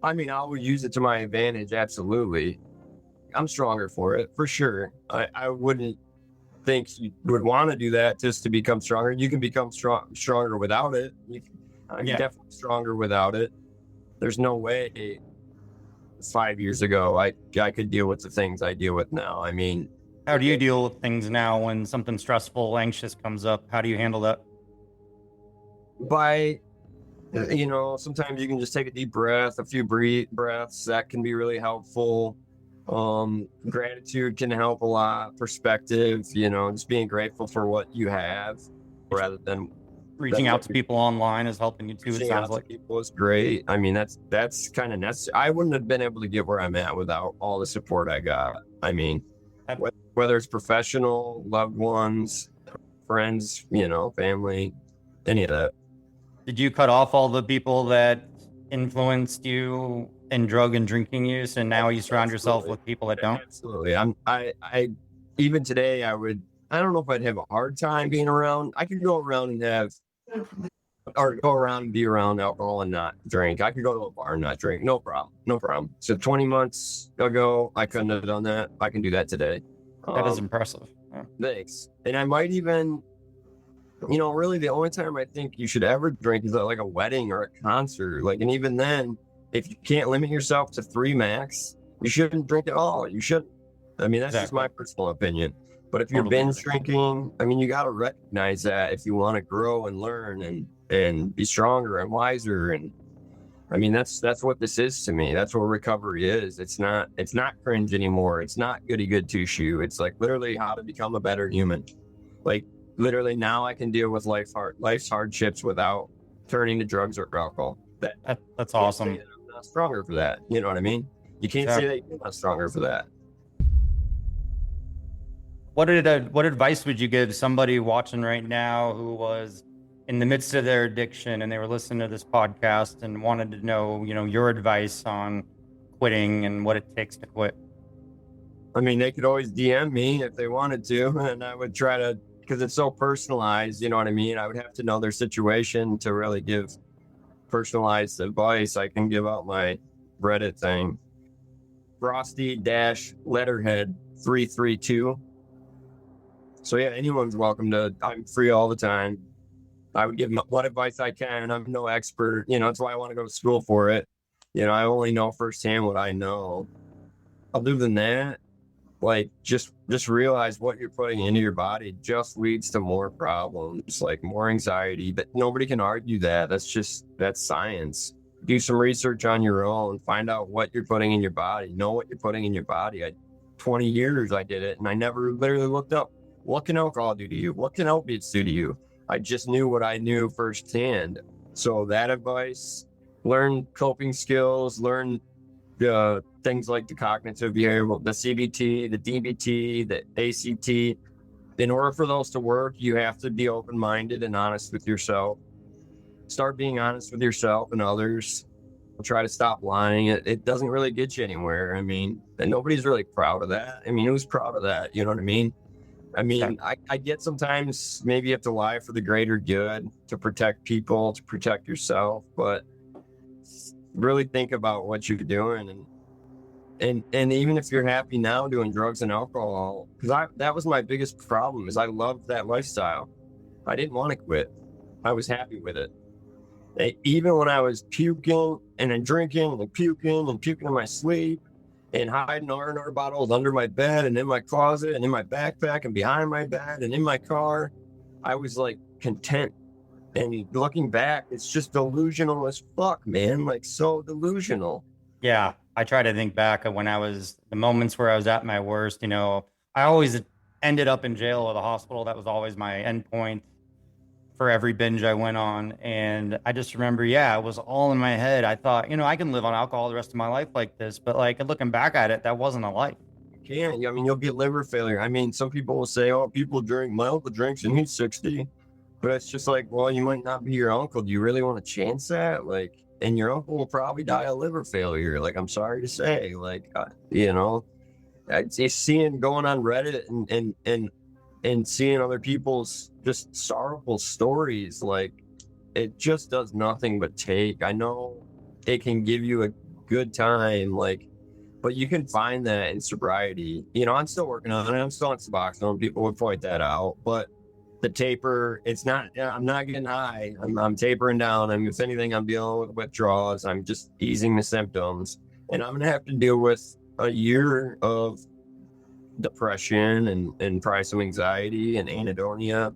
I mean, I would use it to my advantage. Absolutely. I'm stronger for it, for sure. I wouldn't think you would want to do that just to become stronger. You can become stronger without it. I'm definitely stronger without it. There's no way 5 years ago I could deal with the things I deal with now. I mean,
how do you deal with things now when something stressful, anxious comes up? How do you handle that?
By, sometimes you can just take a deep breath, a few breaths. That can be really helpful. Gratitude can help a lot. Perspective, just being grateful for what you have, rather than
reaching out to people online is helping you too. It sounds like
people is great. I mean, that's kind of necessary. I wouldn't have been able to get where I'm at without all the support I got. I mean, whether it's professional, loved ones, friends, family, any of that.
Did you cut off all the people that influenced you in drug and drinking use, and now you surround yourself with people that don't?
Absolutely. I even today, I don't know if I'd have a hard time being around. I could go around and be around alcohol and not drink. I could go to a bar and not drink. No problem. So 20 months ago, I couldn't have done that. I can do that today.
That is impressive.
Yeah. Thanks. And I might even, really the only time I think you should ever drink is at like a wedding or a concert. And even then, if you can't limit yourself to 3 max, you shouldn't drink at all. You shouldn't. I mean, that's just my personal opinion. But if you're binge drinking, I mean, you got to recognize that if you want to grow and learn and be stronger and wiser. And I mean, that's what this is to me. That's what recovery is. It's not cringe anymore. It's not goody good two shoe. It's like literally how to become a better human. Like literally now I can deal with life's hardships without turning to drugs or alcohol.
That's awesome.
not stronger for that. You know what I mean? You can't say that you're not stronger for that.
What advice would you give somebody watching right now who was in the midst of their addiction and they were listening to this podcast and wanted to know, your advice on quitting and what it takes to quit?
I mean, they could always DM me if they wanted to, and I would try to, because it's so personalized, you know what I mean? I would have to know their situation to really give personalized advice. I can give out my Reddit thing. Frosty-letterhead 332. So yeah, anyone's welcome to, I'm free all the time. I would give them what advice I can. I'm no expert, that's why I want to go to school for it. I only know firsthand what I know. Other than that, like just realize what you're putting into your body just leads to more problems, like more anxiety, but nobody can argue that. That's science. Do some research on your own, find out what you're putting in your body, know what you're putting in your body. 20 years I did it and I never literally looked up. What can alcohol do to you? What can opiates do to you? I just knew what I knew firsthand. So that advice, learn coping skills, learn things like the cognitive behavioral, the CBT, the DBT, the ACT. In order for those to work, you have to be open-minded and honest with yourself. Start being honest with yourself and others. Try to stop lying. It doesn't really get you anywhere. I mean, and nobody's really proud of that. I mean, who's proud of that? You know what I mean? I mean, I get sometimes maybe you have to lie for the greater good, to protect people, to protect yourself, but really think about what you're doing. And even if you're happy now doing drugs and alcohol, because that was my biggest problem, is I loved that lifestyle. I didn't want to quit. I was happy with it. Even when I was puking and drinking and puking in my sleep, and hiding R&R bottles under my bed and in my closet and in my backpack and behind my bed and in my car, I was like content. And looking back, it's just delusional as fuck, man. Like so delusional.
Yeah. I try to think back of the moments where I was at my worst. I always ended up in jail or the hospital. That was always my end point for every binge I went on. And I just remember, it was all in my head. I thought, I can live on alcohol the rest of my life like this. But like looking back at it, that wasn't a life.
You can't. I mean, you'll get liver failure. I mean, some people will say, oh, people drink, my uncle drinks and he's 60. But it's just like, well, you might not be your uncle. Do you really want to chance that? Like, and your uncle will probably die of liver failure. Like, I'm sorry to say, like, it's seeing going on Reddit and seeing other people's just sorrowful stories, like it just does nothing but take. I know it can give you a good time, like, but you can find that in sobriety. I'm still working on it. I'm still on Suboxone. People would point that out, but the taper, I'm not getting high. I'm tapering down. If anything, I'm dealing with withdrawals. I'm just easing the symptoms, and I'm going to have to deal with a year of depression and probably some anxiety and anhedonia.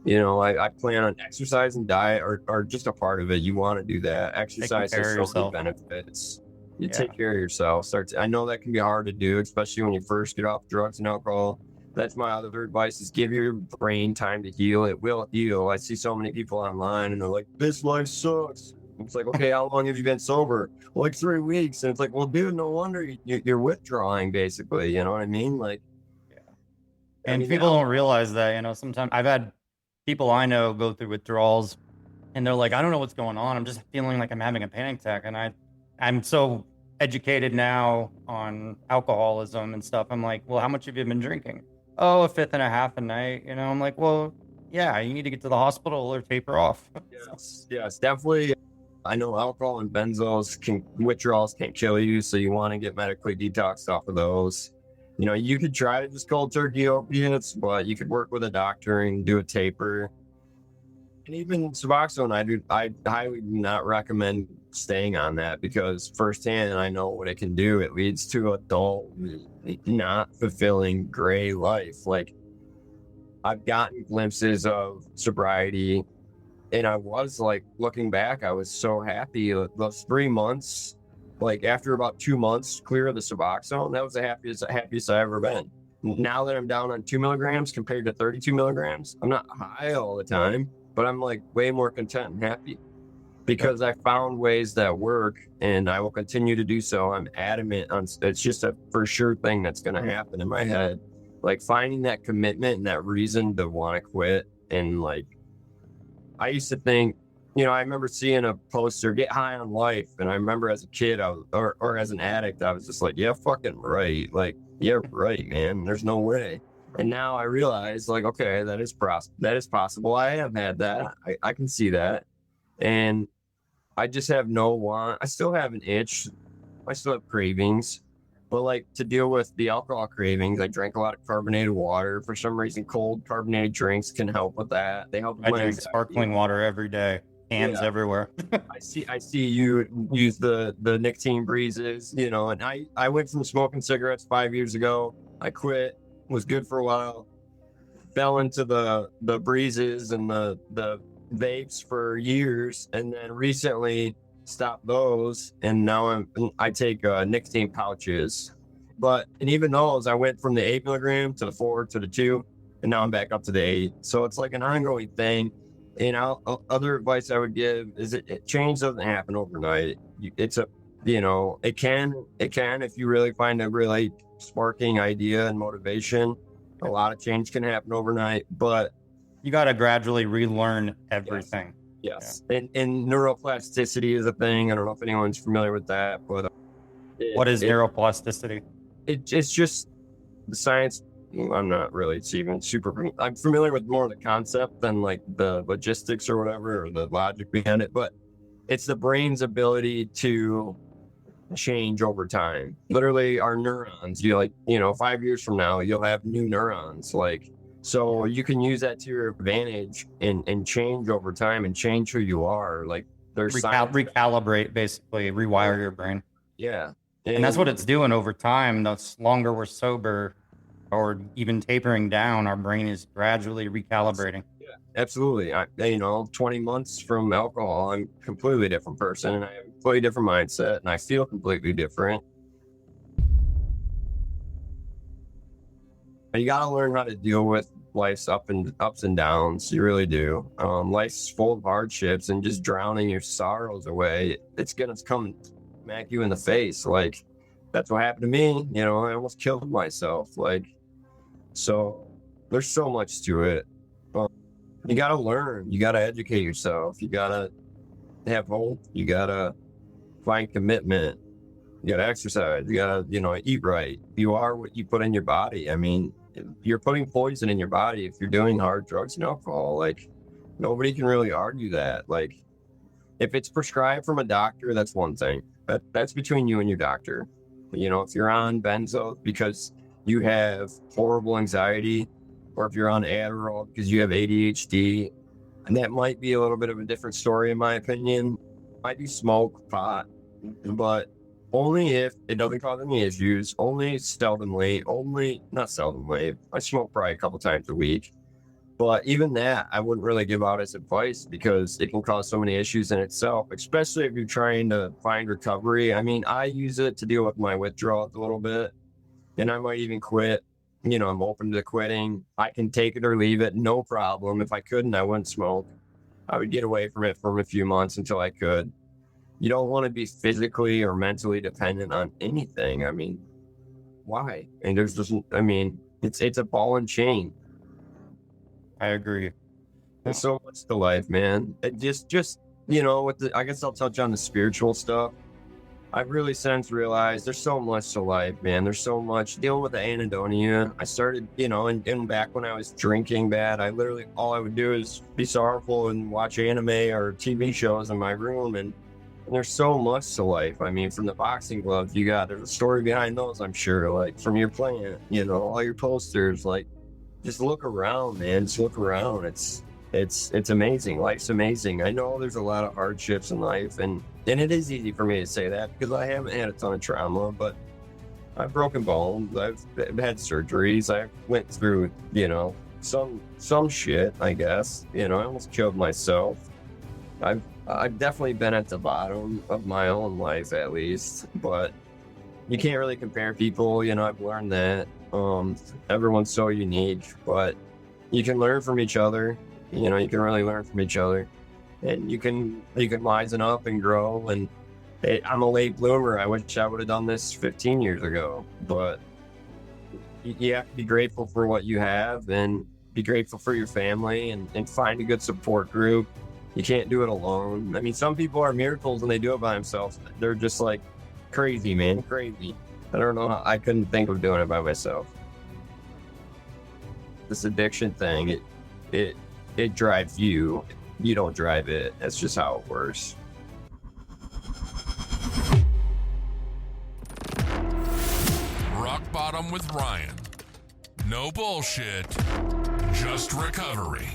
I plan on exercise and diet are just a part of it. You want to do that. Exercise has so many benefits. You take care of yourself. I know that can be hard to do, especially when you first get off drugs and alcohol. That's my other advice, is give your brain time to heal. It will heal. I see so many people online and they're like, this life sucks. It's like, okay, how long have you been sober? Like 3 weeks. And it's like, well, dude, no wonder you're withdrawing, basically. You know what I mean? Like,
and people don't realize that, sometimes I've had people I know go through withdrawals and they're like, I don't know what's going on. I'm just feeling like I'm having a panic attack. And I'm so educated now on alcoholism and stuff. I'm like, well, how much have you been drinking? Oh, a fifth and a half a night. I'm like, well, yeah, you need to get to the hospital or taper off.
Yes, definitely. I know alcohol and withdrawals can kill you, so you want to get medically detoxed off of those. You could try to just cold turkey opiates, but you could work with a doctor and do a taper. And even Suboxone, I highly do not recommend staying on that, because firsthand I know what it can do. It leads to a dull, not fulfilling gray life. Like, I've gotten glimpses of sobriety, and I was like, looking back, I was so happy. Those 3 months, like after about 2 months clear of the Suboxone, that was the happiest I've ever been. Now that I'm down on 2 milligrams compared to 32 milligrams, I'm not high all the time, but I'm like way more content and happy. because I found ways that work, and I will continue to do so. I'm adamant on it's just a for sure thing that's going to happen in my head. Like finding that commitment and that reason to want to quit. And like, I used to think, I remember seeing a poster, get high on life. And I remember as a kid, or as an addict, I was just like, yeah, fucking right. Like, yeah, right, man. There's no way. And now I realize, like, okay, that is possible. I have had that. I can see that. And I just have no want. I still have an itch. I still have cravings. But like to deal with the alcohol cravings, I drank a lot of carbonated water. For some reason, cold carbonated drinks can help with that. They help.
I drink sparkling water every day. Hands everywhere.
I see you use the nicotine breezes, and I went from smoking cigarettes 5 years ago. I quit, was good for a while, fell into the breezes and the vapes for years, and then recently stopped those, and now I take nicotine pouches. And even those, I went from the 8 milligram to the 4 to the 2, and now I'm back up to the 8. So it's like an ongoing thing. Other advice I would give is change doesn't happen overnight. It can if you really find a really sparking idea and motivation. A lot of change can happen overnight, but
you got to gradually relearn everything.
Yes. Yeah. And neuroplasticity is a thing. I don't know if anyone's familiar with that, but
what is neuroplasticity?
It's just the science. I'm not really even I'm familiar with more of the concept than like the logistics or whatever, or the logic behind it, but it's the brain's ability to change over time. Literally our neurons, 5 years from now, you'll have new neurons. So you can use that to your advantage and change over time and change who you are. Like there's
recalibrate, basically rewire your brain.
Yeah.
And that's what it's doing over time. The longer we're sober or even tapering down, our brain is gradually recalibrating.
Yeah, absolutely. 20 months from alcohol, I'm a completely different person, and I have a completely different mindset, and I feel completely different. You got to learn how to deal with life's ups and downs. You really do. Life's full of hardships, and just drowning your sorrows away, it's going to come smack you in the face. Like, that's what happened to me. I almost killed myself. So there's so much to it. You got to learn. You got to educate yourself. You got to have hope. You got to find commitment. You got to exercise. You got to, eat right. You are what you put in your body. I mean, you're putting poison in your body if you're doing hard drugs and alcohol. Like, nobody can really argue that. Like, if it's prescribed from a doctor, that's one thing. That's between you and your doctor. If you're on benzo because you have horrible anxiety, or if you're on Adderall because you have ADHD, and that might be a little bit of a different story in my opinion. Might be smoke pot, but only if it doesn't cause any issues, not seldomly. I smoke probably a couple times a week, but even that I wouldn't really give out as advice because it can cause so many issues in itself, especially if you're trying to find recovery. I mean, I use it to deal with my withdrawals a little bit, and I might even quit. I'm open to quitting. I can take it or leave it, no problem. If I couldn't, I wouldn't smoke. I would get away from it for a few months until I could. You don't want to be physically or mentally dependent on anything. I mean, why? And it's a ball and chain.
I agree.
There's so much to life, man. It just I guess I'll touch on the spiritual stuff. I've really since realized there's so much to life, man. There's so much dealing with the anhedonia. I started, and back when I was drinking bad, all I would do is be sorrowful and watch anime or TV shows in my room. And there's so much to life. I mean, from the boxing gloves there's a story behind those, I'm sure, like from your plant, all your posters, like just look around, man. Just look around. It's amazing. Life's amazing. I know there's a lot of hardships in life, and it is easy for me to say that because I haven't had a ton of trauma, but I've broken bones. I've had surgeries. I went through, some shit, I guess. I almost killed myself. I've definitely been at the bottom of my own life, at least, but you can't really compare people. I've learned that. Everyone's so unique, but you can learn from each other. You can really learn from each other. and you can wisen up and grow. And I'm a late bloomer. I wish I would have done this 15 years ago, but you have to be grateful for what you have and be grateful for your family, and find a good support group. You can't do it alone. I mean, some people are miracles and they do it by themselves. They're just like crazy, man, crazy. I don't know. I couldn't think of doing it by myself. This addiction thing, it drives you. You don't drive it. That's just how it works.
Rock Bottom with Ryan. No bullshit, just recovery.